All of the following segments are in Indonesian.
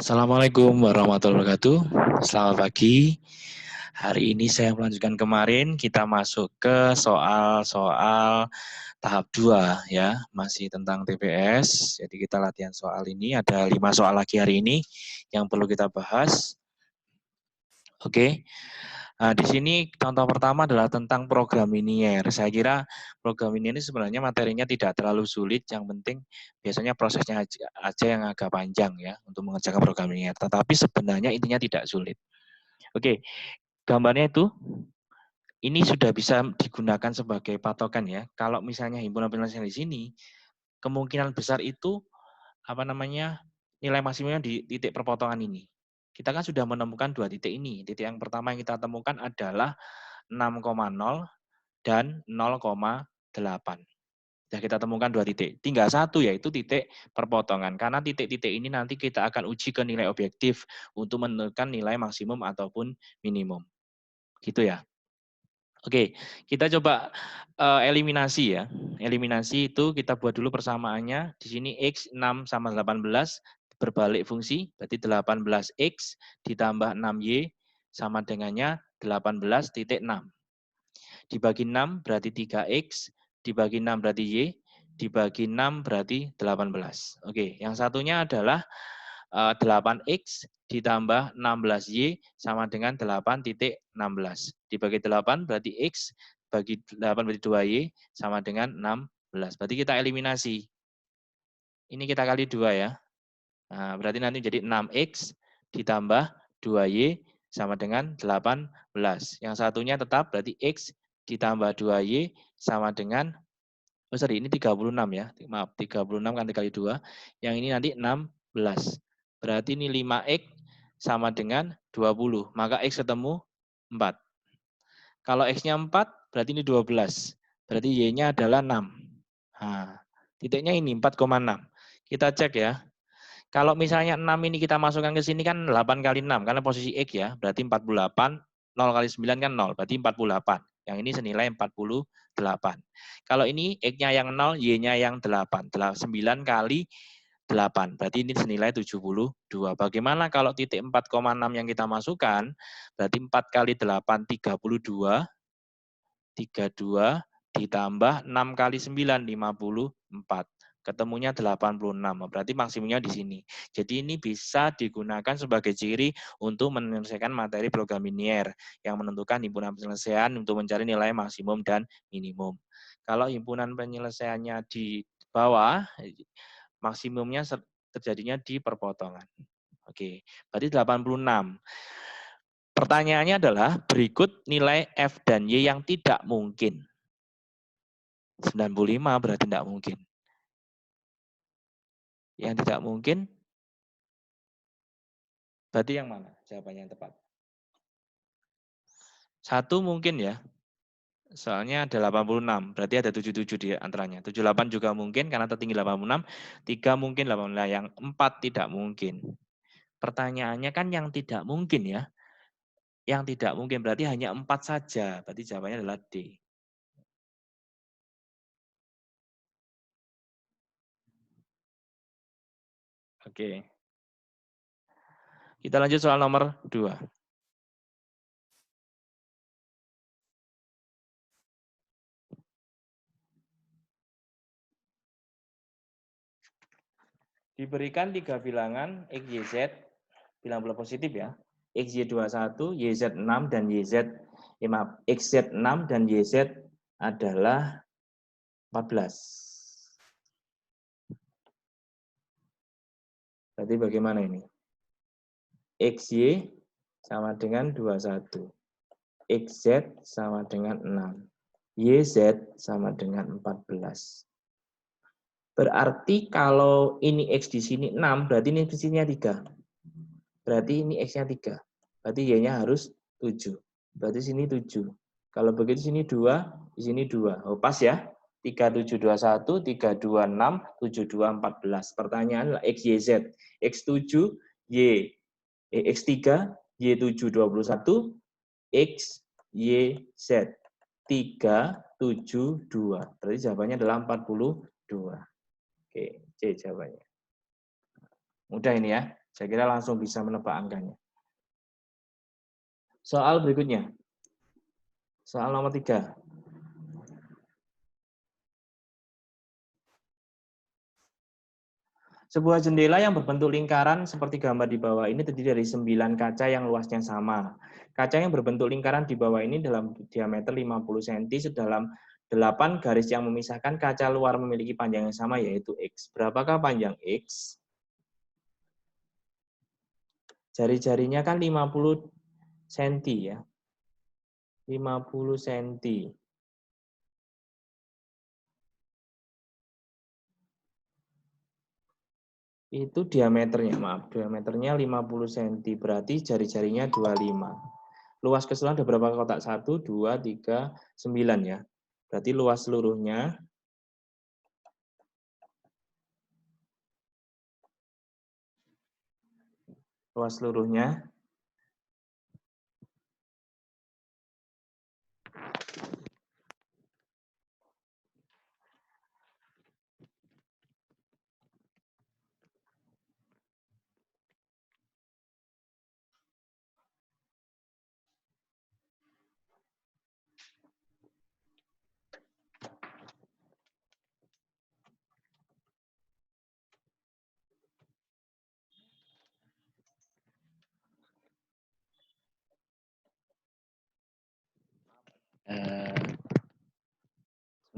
Assalamualaikum warahmatullahi wabarakatuh. Selamat pagi. Hari ini saya melanjutkan kemarin, kita masuk ke soal-soal tahap 2 ya, masih tentang TPS. Jadi kita latihan soal ini, ada 5 soal lagi hari ini yang perlu kita bahas. Oke. Nah, di sini contoh pertama adalah tentang program linear. Saya kira program linear ini sebenarnya materinya tidak terlalu sulit, yang penting biasanya prosesnya aja yang agak panjang ya untuk mengerjakan program linear. Tetapi sebenarnya intinya tidak sulit. Oke, gambarnya itu ini sudah bisa digunakan sebagai patokan ya. Kalau misalnya himpunan penyelesaian di sini, kemungkinan besar itu nilai maksimumnya di titik perpotongan ini. Kita kan sudah menemukan dua titik ini. Titik yang pertama yang kita temukan adalah 6,0 dan 0,8. Sudah kita temukan dua titik. Tinggal satu yaitu titik perpotongan. Karena titik-titik ini nanti kita akan uji ke nilai objektif untuk menentukan nilai maksimum ataupun minimum. Gitu ya. Oke, kita coba eliminasi ya. Eliminasi itu kita buat dulu persamaannya. Di sini X 6 sama 18 berbalik fungsi, berarti 18X ditambah 6Y sama dengannya 18,6. Dibagi 6 berarti 3X, dibagi 6 berarti Y, dibagi 6 berarti 18. Oke, yang satunya adalah 8X ditambah 16Y sama dengan 8,16. Dibagi 8 berarti X, bagi 8 berarti 2Y sama dengan 16. Berarti kita eliminasi. Ini kita kali 2 ya. Nah, berarti nanti jadi 6X ditambah 2Y sama dengan 18. Yang satunya tetap berarti X ditambah 2Y sama dengan, ini 36 ya. Maaf, 36 kan dikali 2. Yang ini nanti 16. Berarti ini 5X sama dengan 20. Maka X ketemu 4. Kalau X-nya 4, berarti ini 12. Berarti Y-nya adalah 6. Nah, titiknya ini 4,6. Kita cek ya. Kalau misalnya 6 ini kita masukkan ke sini kan 8 kali 6. Karena posisi X ya, berarti 48. 0 kali 9 kan 0, berarti 48. Yang ini senilai 48. Kalau ini X-nya yang 0, Y-nya yang 8. 9 kali 8. Berarti ini senilai 72. Bagaimana kalau titik 4,6 yang kita masukkan? Berarti 4 kali 8, 32. 32 ditambah 6 kali 9, 54. Ketemunya 86. Berarti maksimumnya di sini. Jadi ini bisa digunakan sebagai ciri untuk menyelesaikan materi program linear yang menentukan himpunan penyelesaian untuk mencari nilai maksimum dan minimum. Kalau himpunan penyelesaiannya di bawah, maksimumnya terjadinya di perpotongan. Oke, berarti 86. Pertanyaannya adalah berikut nilai F dan Y yang tidak mungkin. 95 berarti tidak mungkin. Yang tidak mungkin, berarti yang mana jawabannya yang tepat? 1 mungkin ya, soalnya ada 86, berarti ada 77 di antaranya. 78 juga mungkin karena tertinggi 86, 3 mungkin 18, yang 4 tidak mungkin. Pertanyaannya kan yang tidak mungkin ya. Yang tidak mungkin berarti hanya 4 saja, berarti jawabannya adalah D. Oke. Kita lanjut soal nomor 2. Diberikan 3 bilangan X, Y, Z, bilang bulat positif ya. X, Y 21, Y, Z 6, dan Y, Z, X, Z 6 dan Y, Z adalah 14. Berarti bagaimana ini? X, Y sama dengan 21. X, Z sama dengan 6. Y, Z sama dengan 14. Berarti kalau ini X di sini 6, berarti ini di sini 3. Berarti ini X-nya 3. Berarti Y-nya harus 7. Berarti sini 7. Kalau begitu sini 2, di sini 2. Oh, pas ya. 3721, 326, 7214. Pertanyaan adalah X, Y, Z. X7, X3, Y7, 21, X, Y, Z. 3, 7, 2. Berarti jawabannya adalah 42. Oke, C jawabannya. Mudah ini ya. Saya kira langsung bisa menebak angkanya. Soal berikutnya. Soal nomor 3. Sebuah jendela yang berbentuk lingkaran seperti gambar di bawah ini terdiri dari 9 kaca yang luasnya sama. Kaca yang berbentuk lingkaran di bawah ini dalam diameter 50 cm sedalam 8 garis yang memisahkan kaca luar memiliki panjang yang sama yaitu X. Berapakah panjang X? Jari-jarinya kan 50 cm ya. 50 cm. Itu diameternya, maaf, diameternya 50 cm, berarti jari-jarinya 25. Luas keseluruhan ada berapa kotak? 1, 2, 3, 9 ya. Berarti luas seluruhnya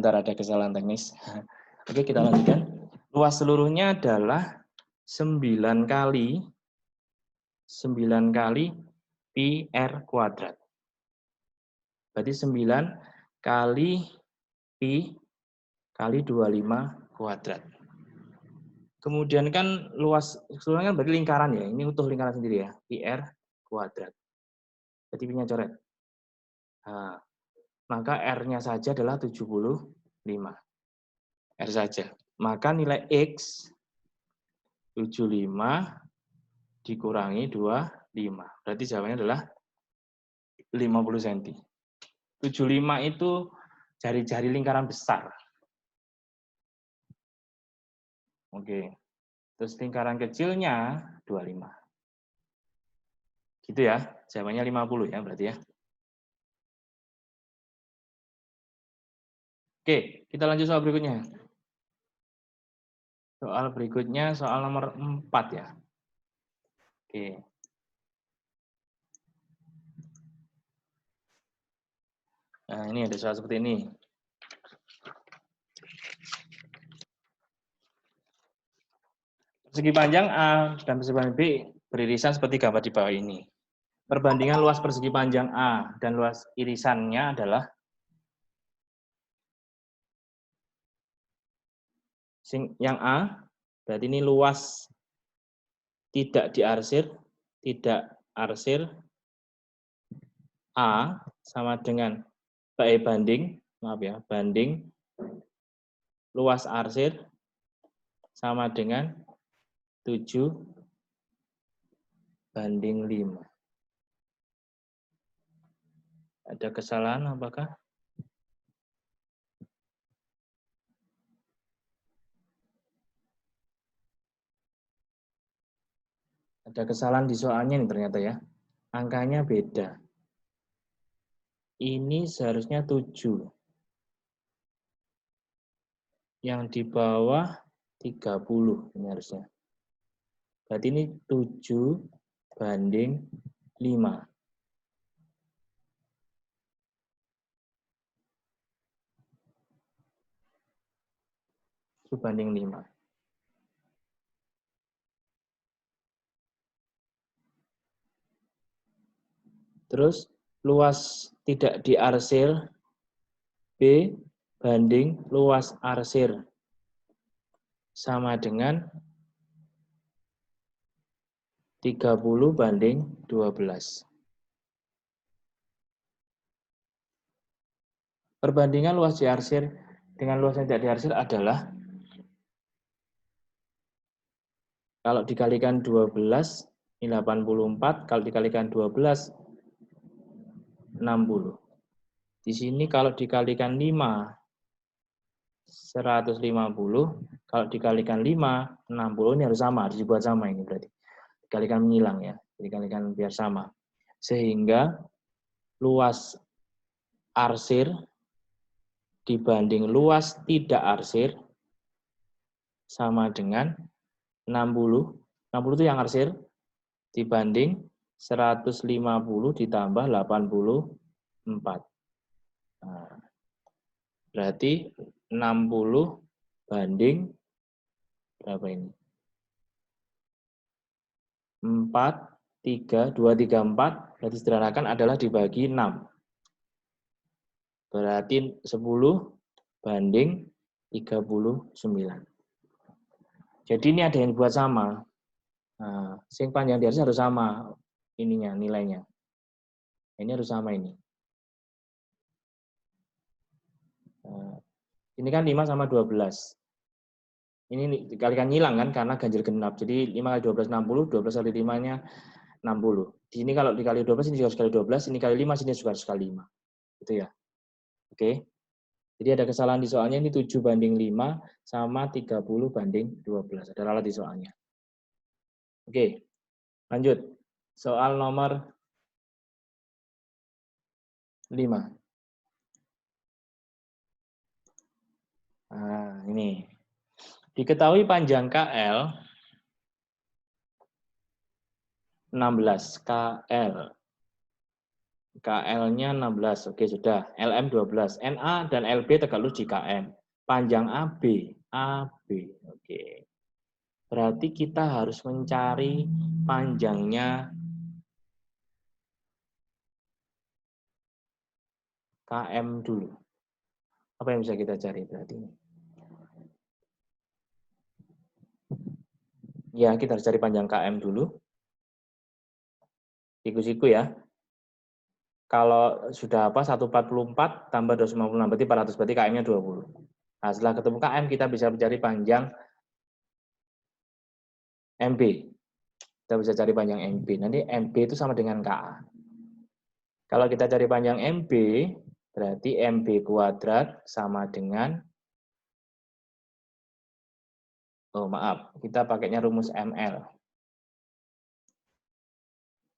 sebentar ada kesalahan teknis. Oke, kita lanjutkan. Luas seluruhnya adalah 9 kali pi r kuadrat. Berarti 9 kali pi kali 25 kuadrat. Kemudian kan luas keseluruhannya kan berarti lingkaran ya. Ini utuh lingkaran sendiri ya, pi r kuadrat. Berarti pi-nya coret. Nah, maka R-nya saja adalah 75. R saja. Maka nilai X 75 dikurangi 25. Berarti jawabannya adalah 50 cm. 75 itu jari-jari lingkaran besar. Oke. Terus lingkaran kecilnya 25. Gitu ya. Jawabannya 50 ya berarti ya. Oke, kita lanjut soal berikutnya. Soal berikutnya soal nomor 4 ya. Oke. Nah, ini ada soal seperti ini. Persegi panjang A dan persegi panjang B beririsan seperti gambar di bawah ini. Perbandingan luas persegi panjang A dan luas irisannya adalah yang A, berarti ini luas tidak diarsir, A sama dengan banding, maaf ya, banding luas arsir sama dengan 7:5. Ada kesalahan apakah? Ada kesalahan di soalnya nih ternyata ya. Angkanya beda. Ini seharusnya 7. Yang di bawah 30 ini harusnya. Berarti ini 7:5. 7:5. Terus luas tidak diarsir B banding luas arsir sama dengan 30:12. Perbandingan luas diarsir dengan luas yang tidak diarsir adalah kalau dikalikan 12 ini 84, kalau dikalikan 12 60. Di sini kalau dikalikan 5 150, kalau dikalikan 5 60, ini harus sama, dibuat sama ini berarti. dikalikan menghilang ya, dikalikan biar sama. Sehingga luas arsir dibanding luas tidak arsir sama dengan 60. 60 itu yang arsir dibanding 150 ditambah 84. Nah, berarti 60 banding berapa ini? 4, 3, 2, 3, 4. Berarti sederhanakan adalah dibagi 6. Berarti 10 banding 39. Jadi ini ada yang buat sama. Nah, sing panjang di atas harus sama ininya, nilainya. Ini harus sama ini. Nah, ini kan 5 sama 12. Ini dikalikan nyilang kan karena ganjil genap. Jadi 5 kali 12, 60. 12 kali 5-nya 60. Di sini kalau dikali 12, ini juga harus kali 12. Ini kali 5, sini juga harus kali 5. Gitu ya. Oke. Jadi ada kesalahan di soalnya, ini 7 banding 5 sama 30 banding 12. Ada ralat di soalnya. Oke. Lanjut. Soal nomor 5. Nah, ini. Diketahui panjang KL 16 KL. KL-nya 16. Oke, sudah. LM 12. NA dan LB tegak lurus di KM. Panjang AB. Oke. Berarti kita harus mencari panjangnya KM dulu. Apa yang bisa kita cari berarti ini? Ya, kita harus cari panjang KM dulu. Siku-siku ya. Kalau sudah apa 144 tambah 256 berarti 400, berarti KM-nya 20. Nah, setelah ketemu KM kita bisa mencari panjang MB. Kita bisa cari panjang MB. Nanti MB itu sama dengan KA. Kalau kita cari panjang MB, berarti MB kuadrat sama dengan, oh maaf, kita pakainya rumus ML.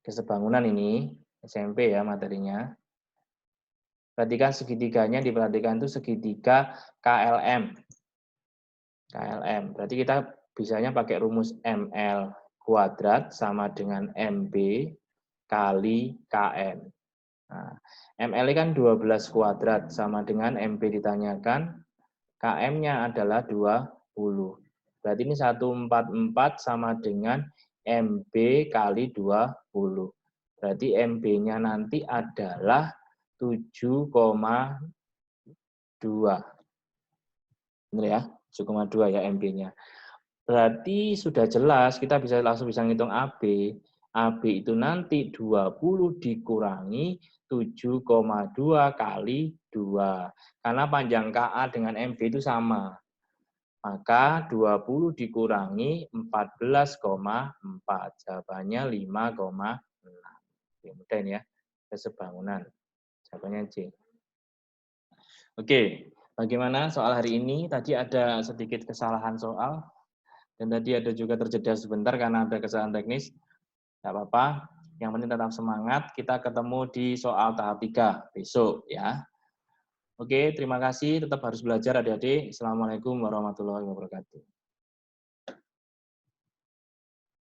Kesebangunan ini, SMP ya materinya. Perhatikan segitiganya, diperhatikan itu segitiga KLM. KLM. Berarti kita bisanya pakai rumus ML kuadrat sama dengan MB kali KM. Nah, ML kan 12 kuadrat sama dengan MB ditanyakan, KM-nya adalah 20. Berarti ini 144 sama dengan MB kali 20. Berarti MB-nya nanti adalah 7,2. Benar ya? 7,2 ya MB-nya. Berarti sudah jelas, kita langsung bisa ngitung AB. AB itu nanti 20 dikurangi 7,2 kali 2. Karena panjang KA dengan MB itu sama. Maka 20 dikurangi 14,4. Jawabannya 5,6. Oke, mudah ini ya. Kesebangunan. Jawabannya C. Oke, bagaimana soal hari ini? Tadi ada sedikit kesalahan soal. Dan tadi ada juga terjeda sebentar karena ada kesalahan teknis. Tidak apa-apa. Yang penting tetap semangat. Kita ketemu di soal tahap 3 besok ya. Oke, terima kasih. Tetap harus belajar adik-adik. Assalamualaikum warahmatullahi wabarakatuh.